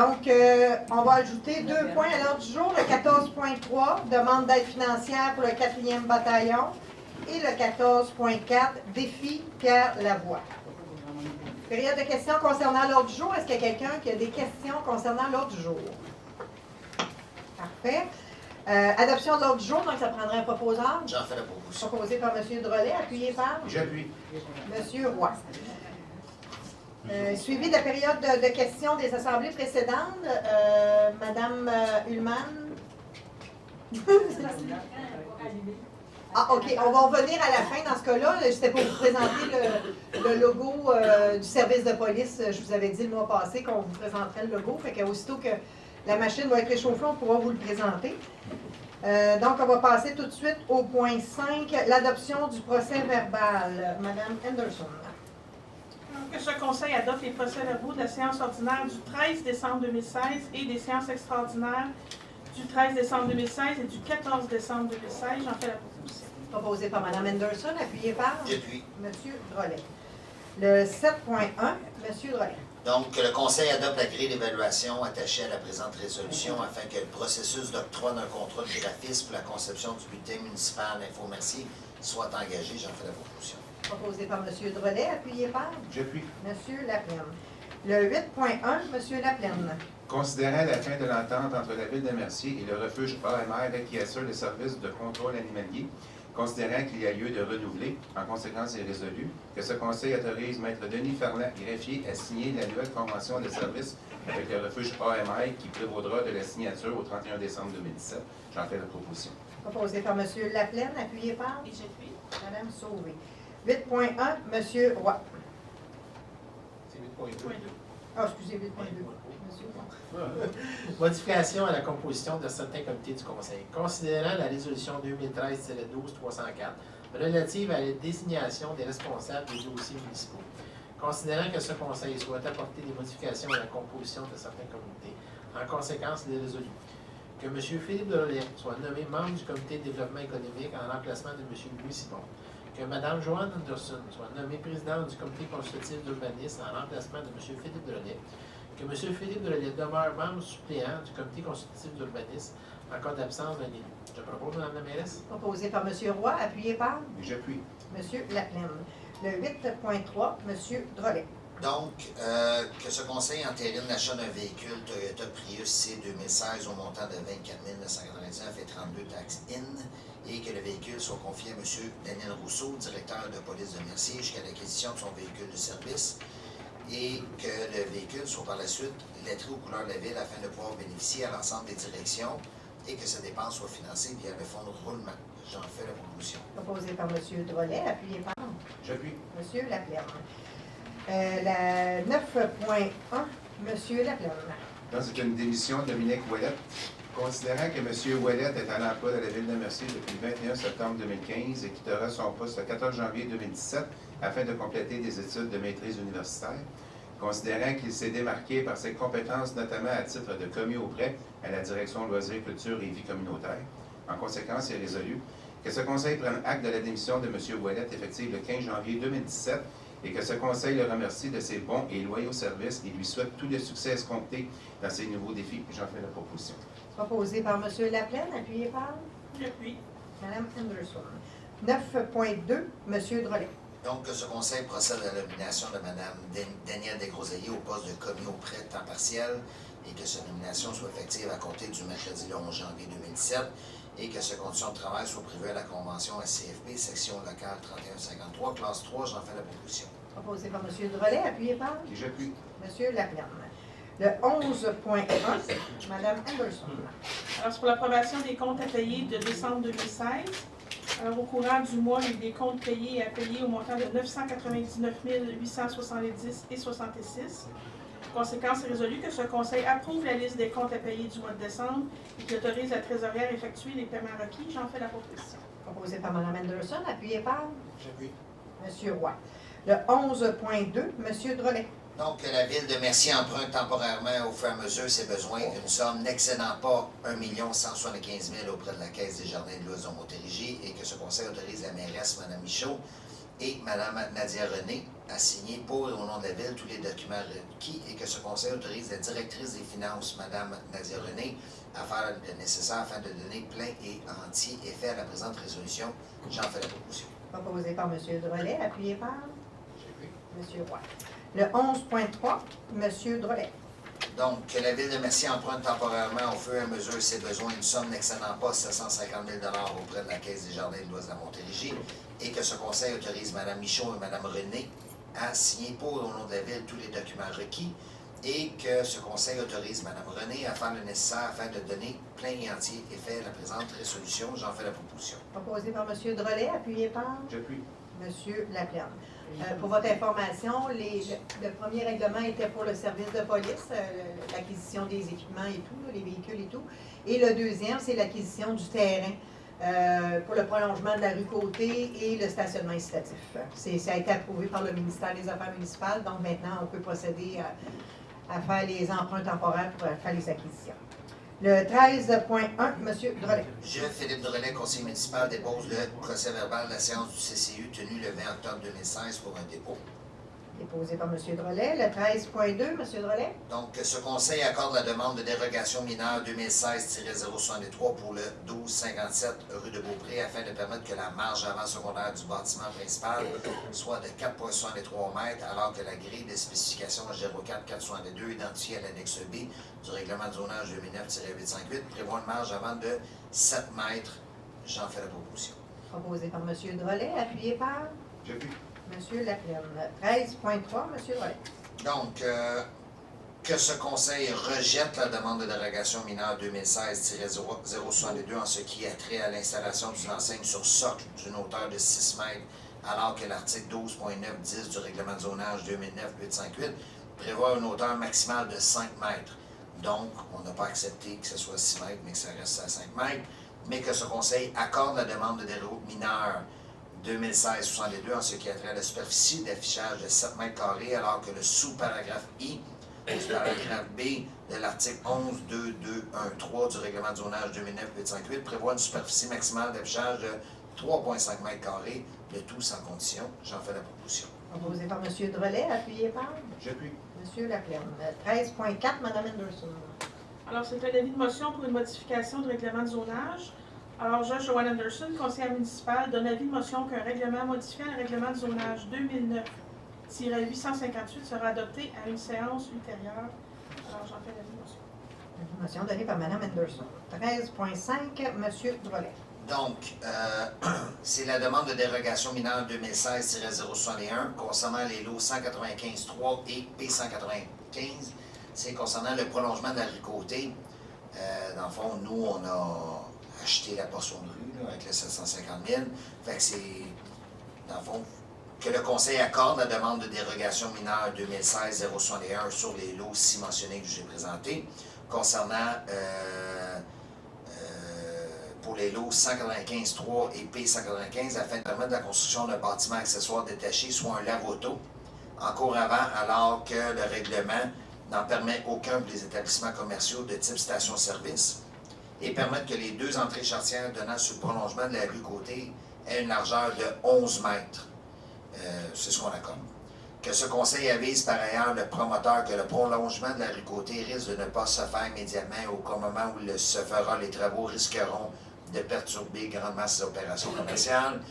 Donc, on va ajouter 2 points à l'ordre du jour. Le 14.3, demande d'aide financière pour le 4e bataillon. Et le 14.4, défi Pierre Lavoie. Période de questions concernant l'ordre du jour. Est-ce qu'il y a quelqu'un qui a des questions concernant l'ordre du jour? Parfait. Adoption de l'ordre du jour, donc ça prendrait un proposeur. J'en fais la proposition. Proposé par M. Drolet, appuyé par J'appuie. M. Roy. Suivi de la période de questions des assemblées précédentes, Mme Ullmann. Ah, OK. On va revenir à la fin dans ce cas-là. C'était pour vous présenter le logo du service de police. Je vous avais dit le mois passé qu'on vous présenterait le logo. Fait qu'aussitôt que la machine va être réchauffée, on pourra vous le présenter. Donc, on va passer tout de suite au point 5, l'adoption du procès verbal. Mme Henderson. Que ce Conseil adopte les procès-verbaux de la séance ordinaire du 13 décembre 2016 et des séances extraordinaires du 13 décembre 2016 et du 14 décembre 2016. J'en fais la proposition. Proposé par Mme Henderson, appuyé par J'appuie. M. Drolet. Le 7.1, M. Drolet. Donc, que le Conseil adopte la grille d'évaluation attachée à la présente résolution afin que le processus d'octroi d'un contrat de graphisme pour la conception du bulletin municipal d'infomercier soit engagé. J'en fais la proposition. Proposé par M. Drolet, appuyé par J'appuie. M. Laplaine. Le 8.1, M. Laplaine. Considérant la fin de l'entente entre la Ville de Mercier et le refuge AMR qui assure le service de contrôle animalier, considérant qu'il y a lieu de renouveler, en conséquence est résolu, que ce Conseil autorise Maître Denis Ferland, greffier, à signer la nouvelle convention de service avec le refuge AMR qui prévaudra de la signature au 31 décembre 2017. J'en fais la proposition. Proposé par M. Laplaine, appuyé par Et j'appuie. Mme Sauvé. 8.1, M. Roy. C'est 8.2. Ah, excusez, 8.2. M. Roy. Modification à la composition de certains comités du Conseil. Considérant la résolution 2013-12-304 relative à la désignation des responsables des dossiers municipaux. Considérant que ce Conseil souhaite apporter des modifications à la composition de certains comités, en conséquence, il est résolu que M. Philippe Drolet soit nommé membre du comité de développement économique en remplacement de M. Louis Simon. Que Mme Joanne Anderson soit nommée présidente du comité consultatif d'urbanisme en remplacement de M. Philippe Drolet. Que M. Philippe Drolet demeure membre suppléant du comité consultatif d'urbanisme en cas d'absence d'un élu. Je propose, Mme la mairesse. Proposé par M. Roy, appuyé par J'appuie. M. Laplaine. Le 8.3, M. Drolet. Donc, que ce Conseil entérine l'achat d'un véhicule Toyota Prius C 2016 au montant de 24 999 et 32 taxes IN et que le véhicule soit confié à M. Daniel Rousseau, directeur de police de Mercier, jusqu'à l'acquisition de son véhicule de service et que le véhicule soit par la suite lettré aux couleurs de la ville afin de pouvoir bénéficier à l'ensemble des directions et que cette dépense soit financée via le fonds de roulement. J'en fais la proposition. Proposé par M. Drolet, appuyé par J'appuie. M. Laplaine. La 9.1, M. Laplaine. Donc, c'est une démission de Dominique Ouellette. Considérant que M. Ouellette est à l'emploi de la Ville de Mercier depuis le 21 septembre 2015 et quittera son poste le 14 janvier 2017 afin de compléter des études de maîtrise universitaire, considérant qu'il s'est démarqué par ses compétences, notamment à titre de commis auprès à la Direction Loisirs, Culture et Vie communautaire. En conséquence, il est résolu que ce Conseil prenne acte de la démission de M. Ouellette effective le 15 janvier 2017 et que ce Conseil le remercie de ses bons et loyaux services et lui souhaite tout le succès escompté dans ses nouveaux défis. J'en fais la proposition. Proposé par M. Laplaine, appuyé par J'appuie. Mme Henderson. 9.2, M. Drolet. Donc, que ce Conseil procède à la nomination de Mme Danielle Desgroseilliers au poste de commis auprès de temps partiel et que cette nomination soit effective à compter du mercredi le 11 janvier 2017 et que ces conditions de travail soient prévues à la Convention SCFP, section locale 3153, classe 3. J'en fais la proposition. Proposé par M. Drolet, appuyé par Et j'appuie. M. Laplaine. Le 11.1, Mme Anderson. Alors, c'est pour l'approbation des comptes à payer de décembre 2016. Alors, au courant du mois, il y a eu des comptes payés et à payer au montant de 999 870 et 66. Conséquence, c'est résolu que ce Conseil approuve la liste des comptes à payer du mois de décembre et qui autorise la trésorière à effectuer les paiements requis. J'en fais la proposition. Proposé par Mme Anderson, appuyé par J'appuie. M. Roy. Le 11.2, M. Drolet. Donc, que la Ville de Mercier emprunte temporairement au fur et à mesure ses besoins une somme n'excédant pas 1 175 000 auprès de la Caisse des Jardins de l'Oison Montérégie et que ce Conseil autorise la mairesse, Mme Michaud, et Mme Nadia René à signer pour et au nom de la Ville tous les documents requis et que ce conseil autorise la directrice des finances, Mme Nadia René, à faire le nécessaire afin de donner plein et entier effet à la présente résolution. J'en fais la proposition. Proposé par M. Drolet, appuyé par M. Roy. Le 11.3, M. Drolet. Donc, que la Ville de Mercier emprunte temporairement au fur et à mesure ses besoins une somme n'excédant pas 750 000 auprès de la Caisse des Jardins de l'Ouest de la Montérégie et que ce conseil autorise Mme Michaud et Mme René à signer pour et au nom de la Ville tous les documents requis et que ce conseil autorise Mme René à faire le nécessaire afin de donner plein et entier effet à la présente résolution. J'en fais la proposition. Proposé par M. Drolet, appuyé par J'appuie. M. Laplaine. Pour votre information, le premier règlement était pour le service de police, l'acquisition des équipements et tout, les véhicules et tout. Et le deuxième, c'est l'acquisition du terrain pour le prolongement de la rue Côté et le stationnement incitatif. Ça a été approuvé par le ministère des Affaires municipales, donc maintenant, on peut procéder à faire les emprunts temporaires pour faire les acquisitions. Le 13.1, M. Drolet. Je, Philippe Drolet, conseiller municipal, dépose le procès-verbal de la séance du CCU tenue le 20 octobre 2016 pour un dépôt. Déposé par M. Drolet. Le 13.2, M. Drolet. Donc, que ce conseil accorde la demande de dérogation mineure 2016-063 pour le 1257 rue de Beaupré afin de permettre que la marge avant secondaire du bâtiment principal soit de 4,63 mètres alors que la grille des spécifications 04-462 identifiée à l'annexe B du règlement de zonage 2009-858 prévoit une marge avant de 7 mètres. J'en fais la proposition. Proposé par M. Drolet, appuyé par J'appuie. M. Laplaine. 13.3, M. Drolet. Donc, que ce conseil rejette la demande de dérogation mineure 2016-062 en ce qui a trait à l'installation d'une enseigne sur socle d'une hauteur de 6 mètres, alors que l'article 12.9.10 du règlement de zonage 2009-858 prévoit une hauteur maximale de 5 mètres. Donc, on n'a pas accepté que ce soit 6 mètres, mais que ça reste à 5 mètres, mais que ce conseil accorde la demande de dérogation mineure 2016-62 en ce qui a trait à la superficie d'affichage de 7 mètres carrés, alors que le sous-paragraphe I du paragraphe B de l'article 11.2.2.1.3 du règlement de zonage 2009-858 prévoit une superficie maximale d'affichage de 3,5 mètres carrés, le tout sans condition. J'en fais la proposition. Proposé par M. Drolet, appuyé par J'appuie. M. Laplaine. 13.4, Mme Anderson. Alors, c'est un avis de motion pour une modification du règlement de zonage. Alors, Judge Joanne Anderson, conseillère municipale, donne avis de motion qu'un règlement modifiant le règlement de zonage 2009-858 sera adopté à une séance ultérieure. Alors, j'en fais l'avis de motion. Motion donnée par Mme Anderson. 13.5, M. Drolet. Donc, c'est la demande de dérogation mineure 2016-061 concernant les lots 195-3 et P195. C'est concernant le prolongement de la rue Côté. Dans le fond, nous, on a acheté la portion de rue là, avec les 750 000. Fait que c'est, dans le fond, que le conseil accorde la demande de dérogation mineure 2016-061 sur les lots ci mentionnés que j'ai présentés. Concernant pour les lots 195-3 et P195 afin de permettre la construction d'un bâtiment accessoire détaché, soit un lave-auto, en cours avant, alors que le règlement n'en permet aucun pour les établissements commerciaux de type station-service, et permettre que les deux entrées charretières donnant sur le prolongement de la rue Côté aient une largeur de 11 mètres. C'est ce qu'on accorde. Que ce conseil avise par ailleurs le promoteur que le prolongement de la rue Côté risque de ne pas se faire immédiatement ou qu'au moment où se fera, les travaux risqueront de perturber grandement ses opérations commerciales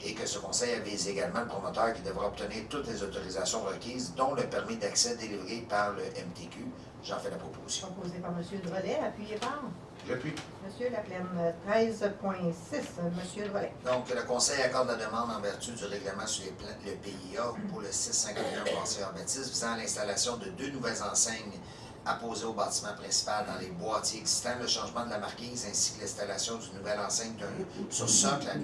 et que ce conseil avise également le promoteur qui devra obtenir toutes les autorisations requises, dont le permis d'accès délivré par le MTQ. J'en fais la proposition. Proposé par M. Drolet, appuyé par J'appuie. M. Laplaine. 13.6, M. Drolet. Donc, le conseil accorde la demande en vertu du règlement sur le PIA pour le 651 Passeur Baptiste visant à l'installation de 2 nouvelles enseignes apposées au bâtiment principal dans les boîtiers existants, le changement de la marquise ainsi que l'installation d'une nouvelle enseigne sur socle avec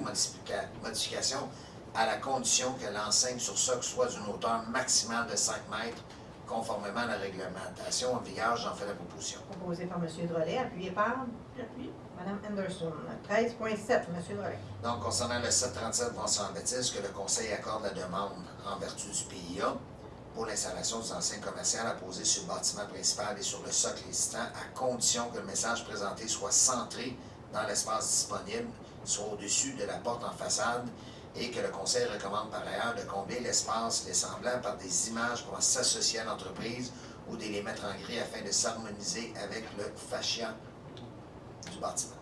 modification à la condition que l'enseigne sur socle soit d'une hauteur maximale de 5 mètres conformément à la réglementation en vigueur. J'en fais la proposition. Proposé par M. Drolet, appuyé par J'appuie. Mme Anderson. 13.7, M. Drolet. Donc, concernant le 737 Vincent-Baptiste, que le conseil accorde la demande en vertu du PIA pour l'installation des enseignes commerciales apposées sur le bâtiment principal et sur le socle existant, à condition que le message présenté soit centré dans l'espace disponible, soit au-dessus de la porte en façade, et que le Conseil recommande par ailleurs de combler l'espace les semblables par des images pouvant s'associer à l'entreprise ou de les mettre en gris afin de s'harmoniser avec le fascia du bâtiment.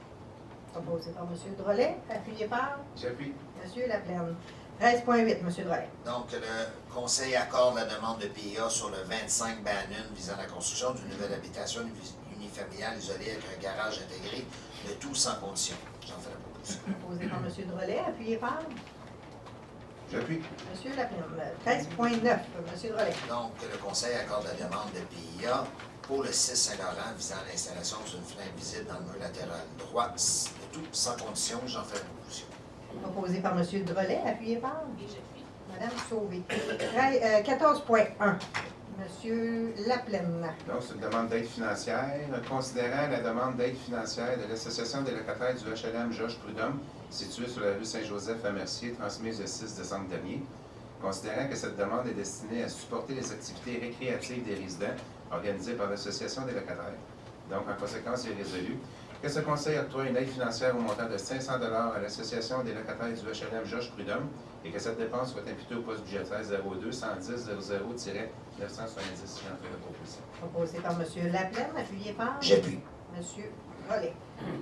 Proposé par M. Drolet, appuyé par J'appuie. M. Laplaine. 13.8, M. Drolet. Donc, le Conseil accorde la demande de PIA sur le 25 Bannon visant la construction d'une nouvelle habitation unifamiliale isolée avec un garage intégré, le tout sans condition. J'en fais la proposition. Proposé par M. Drolet, appuyé par J'appuie. M. Laplaine. 13.9, M. Drolet. Donc, le Conseil accorde la demande de PIA pour le 6 Saint-Laurent visant l'installation d'une fenêtre visible dans le mur latéral droit, le tout sans condition. J'en fais la proposition. Proposé par M. Drolet, appuyé par Et j'appuie. Mme Sauvé. 14.1, M. Laplaine. Donc, c'est une demande d'aide financière. Considérant la demande d'aide financière de l'Association des locataires du HLM Georges Prudhomme, située sur la rue Saint-Joseph à Mercier, transmise le 6 décembre dernier, considérant que cette demande est destinée à supporter les activités récréatives des résidents organisées par l'Association des locataires. Donc, en conséquence, il est résolu que ce conseil octroie une aide financière au montant de 500 $ à l'Association des locataires du HLM Georges Prudhomme et que cette dépense soit imputée au poste budgétaire 02 110 00-970. J'en fais la proposition. Proposé par M. Laplaine, appuyé par J'appuie. M. Drolet.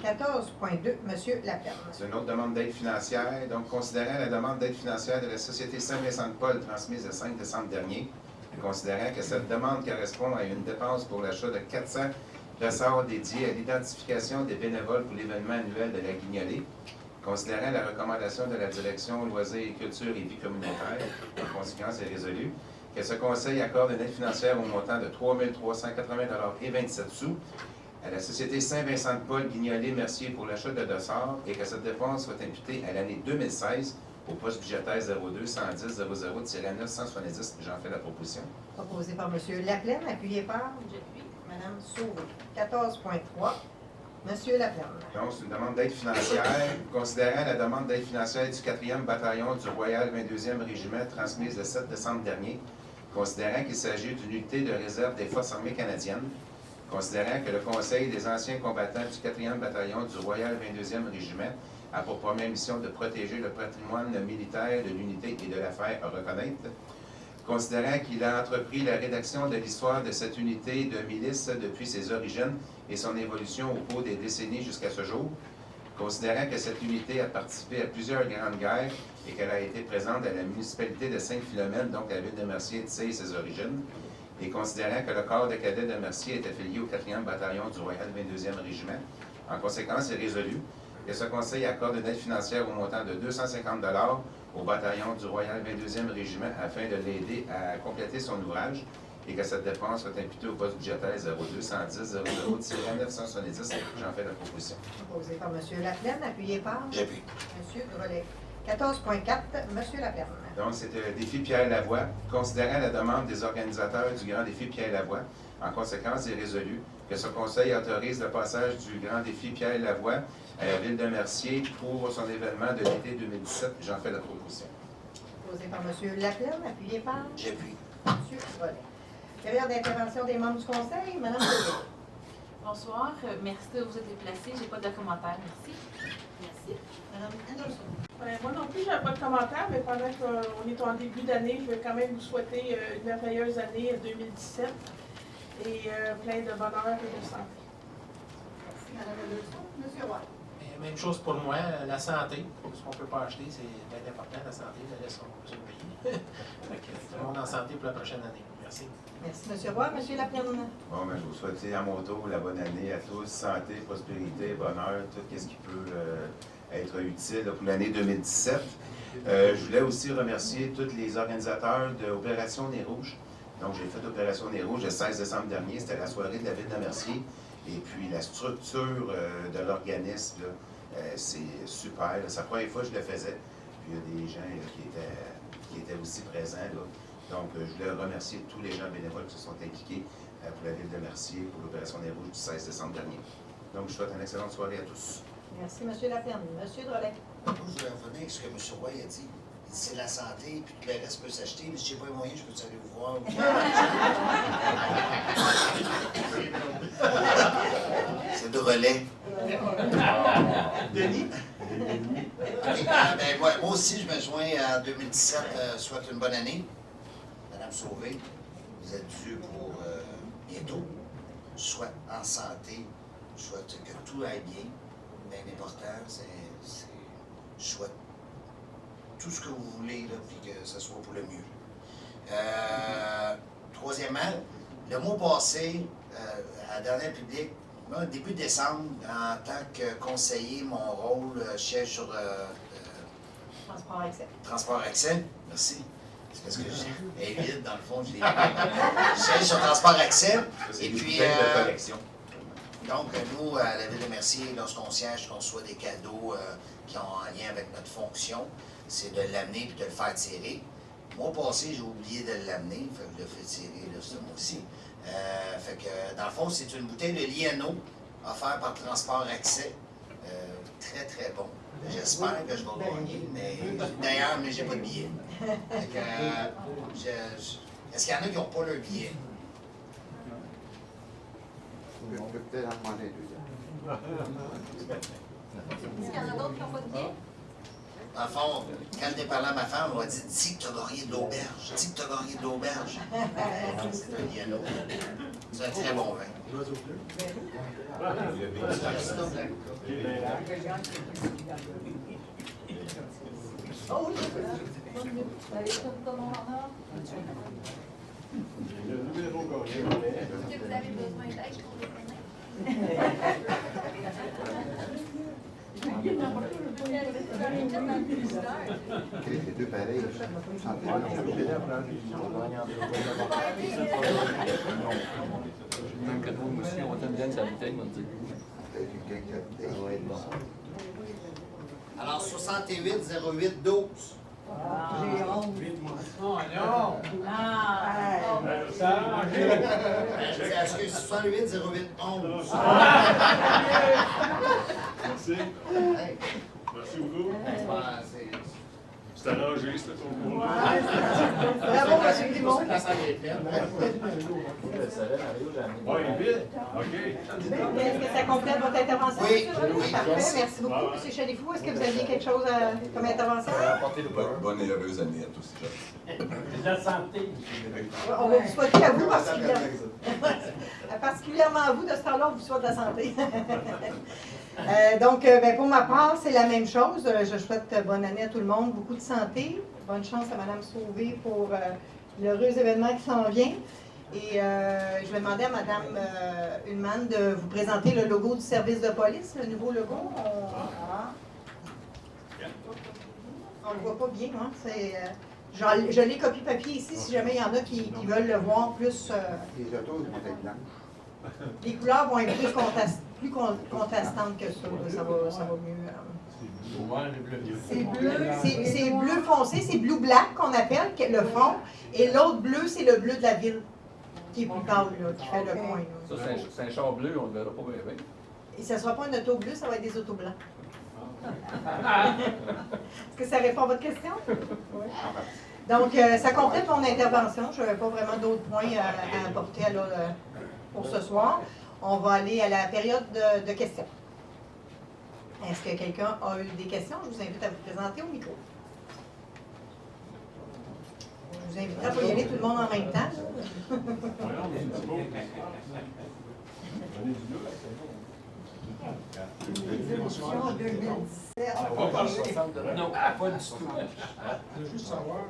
14.2, M. Laplaine. C'est une autre demande d'aide financière. Donc, considérant la demande d'aide financière de la Société Saint-Vincent-de-Paul transmise le 5 décembre dernier, considérant que cette demande correspond à une dépense pour l'achat de 400 ressorts dédiés à l'identification des bénévoles pour l'événement annuel de la Guignolée, considérant la recommandation de la Direction Loisirs et Culture et Vie communautaire, en conséquence est résolu, que ce conseil accorde une aide financière au montant de 3 380 $ 27 sous à la Société Saint-Vincent-de-Paul Guignolée Mercier pour l'achat de dossards et que cette dépense soit imputée à l'année 2016 au poste budgétaire 02 110 00-970. J'en fais la proposition. Proposé par M. Laplaine, appuyé par J'appuie. Mme Sauvé. 14.3, M. Laplaine. Donc, c'est une demande d'aide financière. Considérant la demande d'aide financière du 4e bataillon du Royal 22e Régiment transmise le 7 décembre dernier, considérant qu'il s'agit d'une unité de réserve des Forces armées canadiennes, considérant que le Conseil des anciens combattants du 4e bataillon du Royal 22e Régiment a pour première mission de protéger le patrimoine militaire de l'unité et de la faire reconnaître, considérant qu'il a entrepris la rédaction de l'histoire de cette unité de milice depuis ses origines et son évolution au cours des décennies jusqu'à ce jour, considérant que cette unité a participé à plusieurs grandes guerres et qu'elle a été présente à la municipalité de Saint-Philomène, donc la ville de Mercier tisse ses origines, et considérant que le corps de cadets de Mercier est affilié au 4e bataillon du Royal 22e Régiment, en conséquence, est résolu que ce conseil accorde une aide financière au montant de 250 $ au bataillon du Royal 22e Régiment afin de l'aider à compléter son ouvrage et que cette dépense soit imputée au poste budgétaire 02 110 00-970. J'en fais la proposition. Proposé par M. Laplaine, appuyé par J'appuie. M. Drolet. 14.4, M. Laplaine. Donc, c'est le défi Pierre Lavoie. Considérant la demande des organisateurs du Grand Défi Pierre Lavoie, en conséquence, il est résolu que ce conseil autorise le passage du Grand Défi Pierre Lavoie à la ville de Mercier pour son événement de l'été 2017. J'en fais la proposition. Proposé par M. Laplaine, appuyé par J'appuie. M. Drolet. Période d'intervention des membres du conseil, Mme Sauvé. Bonsoir. Merci de vous être déplacés. J'ai pas de commentaires. Merci. Merci. Mme Anderson. Moi non plus, je n'avais pas de commentaire, mais pendant qu'on est en début d'année, je vais quand même vous souhaiter une merveilleuse année 2017 et plein de bonheur et de santé. Merci, Mme Anderson. M. Roy. Et même chose pour moi, la santé. Ce qu'on ne peut pas acheter, c'est bien important, la santé. Le reste, on peut se le payer. Fait que tout le monde en santé pour la prochaine année. Merci. Merci, M. Roy. M. Laplaine. Bon, ben, je vous souhaite à mon tour la bonne année à tous. Santé, prospérité, bonheur, tout ce qui peut être utile pour l'année 2017. Je voulais aussi remercier tous les organisateurs de l'Opération Nez Rouge. Donc, j'ai fait l'Opération Nez Rouge le 16 décembre dernier. C'était la soirée de la ville de Mercier. Et puis, la structure de l'organisme, c'est super. C'est la première fois que je le faisais. Puis, il y a des gens qui étaient aussi présents. Là. Donc, je voulais remercier tous les gens bénévoles qui se sont impliqués pour la ville de Mercier pour l'Opération Nez Rouge du 16 décembre dernier. Donc, je souhaite une excellente soirée à tous. Merci, M. Laplaine. M. Drolet. Moi, je voulais revenir sur ce que M. Roy a dit. Il dit c'est la santé, puis tout le reste peut s'acheter, mais si je n'ai pas les moyens, je peux aller vous voir. C'est de relais. Denis? OK, ben, moi aussi, je me joins en 2017, souhaite une bonne année. Madame Sauvé, vous êtes due pour bientôt. Je souhaite en santé, je souhaite que tout aille bien. Bien important, je souhaite tout ce que vous voulez, là, puis que ce soit pour le mieux. Troisièmement, le mois passé, à la dernière publique, moi, début décembre, en tant que conseiller, mon rôle siège sur Transport accès. Transport Accès. Merci. C'est parce que j'ai vide, dans le fond, je l'ai je siège sur Transport Accès. Et puis, donc, nous, à la Ville de Mercier, lorsqu'on siège, on reçoit des cadeaux qui ont un lien avec notre fonction, c'est de l'amener puis de le faire tirer. Le mois passé, j'ai oublié de l'amener, fait que je l'ai fait tirer là, ce mois-ci. Fait que, dans le fond, c'est une bouteille de Lieno offerte par Transport Accès. Très, très bon. J'espère que je vais gagner, mais d'ailleurs, j'ai pas de billet. Fait que, est-ce qu'il y en a qui n'ont pas leur billet? On peut peut-être en demander deux. Est-ce qu'il y en a d'autres qui n'ont pas de billet? Dans le fond, quand j'ai parlé à ma femme, on m'a dit « Dis que tu as gagné de l'auberge, dis que tu as gagné de l'auberge. » C'est un Lieno. C'est un très bon vin. Oh oui! Vous avez tout ton nom en ordre? Est-ce que vous avez besoin d'aide pour les Les deux pareils. Même que nous aussi, on t'aime bien sa bouteille, on dit. Alors, 68 08 12. J'ai honte. Oh non! Est-ce que 68 08 11? Merci. Hey. Merci beaucoup. C'est- C'est arrangé, c'est ton cours. Bravo, M. Clément. La salle est pleine. Ouais, vite. OK. Est-ce que ça complète votre intervention? Oui, M. Leroux? oui. Parfait, merci beaucoup. M. Chalifou, est-ce que vous aviez quelque chose comme intervention? Bonne et heureuse année à tous et jeunes. La santé. On va vous souhaiter à vous particulièrement à vous, de ce temps-là, on vous souhaite la santé. Donc, ben, pour ma part, c'est la même chose. Je souhaite bonne année à tout le monde, beaucoup de santé. Bonne chance à Mme Sauvé pour l'heureux événement qui s'en vient. Et je vais demander à Mme Hulman de vous présenter le logo du service de police, le nouveau logo. On ne le voit pas bien, hein? Je l'ai copié-papier ici, si jamais il y en a qui veulent le voir plus. Les autos vont être blanches. Les couleurs vont être plus contrastantes que ça. Là. Ça va mieux. C'est bleu foncé, c'est bleu black qu'on appelle le fond. Et l'autre bleu, c'est le bleu de la ville, qui est plus pâle, là, qui fait le coin. Ça, c'est un char bleu, on ne le verra pas bien. Et ça ne sera pas un auto bleu, ça va être des autos blancs. Est-ce que ça répond à votre question? Oui. Donc, ça complète mon intervention. Je n'avais pas vraiment d'autres points à apporter pour ce soir. On va aller à la période de questions. Est-ce que quelqu'un a eu des questions? Je vous invite à vous présenter au micro. Je vous invite à pas y aller tout le monde en même temps. Les élections en 2017. On va parler. Non, pas du tout. Je veux juste savoir,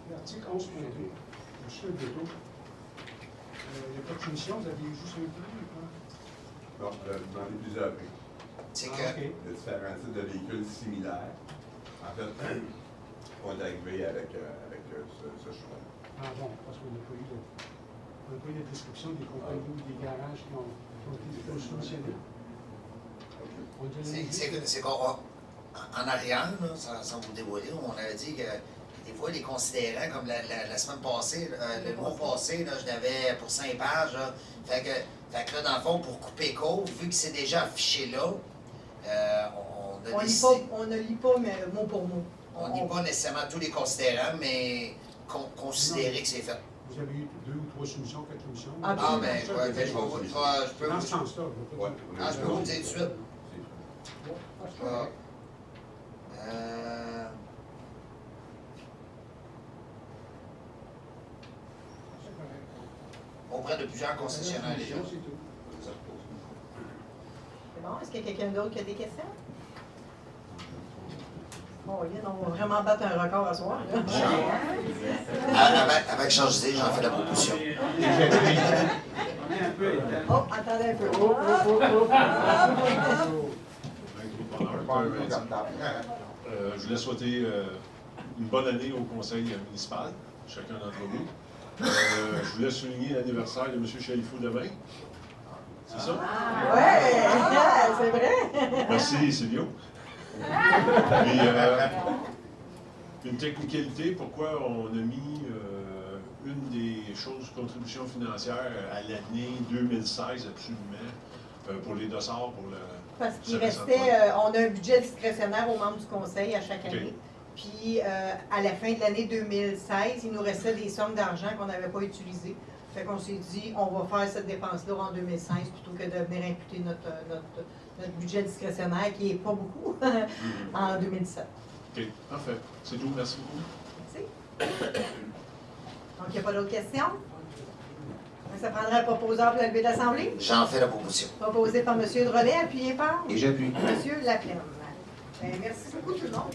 l'article 11.2, le chef de taux, il n'y a pas de finition, vous aviez juste un prix ou quoi? Bon, j'en ai plusieurs prix. C'est Ah, que, ok. De différents types de véhicules similaires. En fait, on est arrivé avec ce choix. Ah bon, parce qu'on n'a pas eu de description des compagnies ou des garages qui ont été solutionnées. c'est qu'en arrière, là, sans vous dévoiler, on avait dit que des fois, les considérants, comme la semaine passée, le mois passé, là, je l'avais pour 5 pages. Là, fait que là, dans le fond, pour couper court, vu que c'est déjà affiché là, On ne lit pas mais mot pour mot. On ne lit pas nécessairement tous les considérants, mais considérer que c'est fait. Vous avez eu 2 ou 3 soumissions, 4 soumissions. Ah, Ah, ben, je peux Dans vous... ce sens-là. Ouais, Ah, je peux vous le dire tout de suite. C'est Ah. Auprès de plusieurs concessionnaires déjà. C'est tout. C'est bon, est-ce qu'il y a quelqu'un d'autre qui a des questions? Oh, Yann, on va vraiment battre un record à soir. Là. Avec change d'idée, j'en fais la proposition. Oh, attendez un peu. Je voulais souhaiter une bonne année au conseil municipal, chacun d'entre vous. Je voulais souligner l'anniversaire de M. Chalifou demain. C'est ça? Ouais, c'est vrai. Merci, Silvio. Puis, une technicalité, pourquoi on a mis une des choses, contribution financière à l'année 2016 absolument, pour les dossards, pour le... Parce qu'il restait, on a un budget discrétionnaire aux membres du conseil à chaque année. Puis à la fin de l'année 2016, il nous restait des sommes d'argent qu'on n'avait pas utilisées. Fait qu'on s'est dit, on va faire cette dépense-là en 2016 plutôt que de venir imputer notre budget discrétionnaire, qui n'est pas beaucoup, en 2017. OK, parfait. C'est tout. Merci beaucoup. Merci. Donc, il n'y a pas d'autres questions? Ça prendrait un proposeur pour la levée d'Assemblée? J'en fais la proposition. Proposé par M. Drolet, appuyé par Et j'appuie. M. Laplaine. Merci beaucoup tout le monde.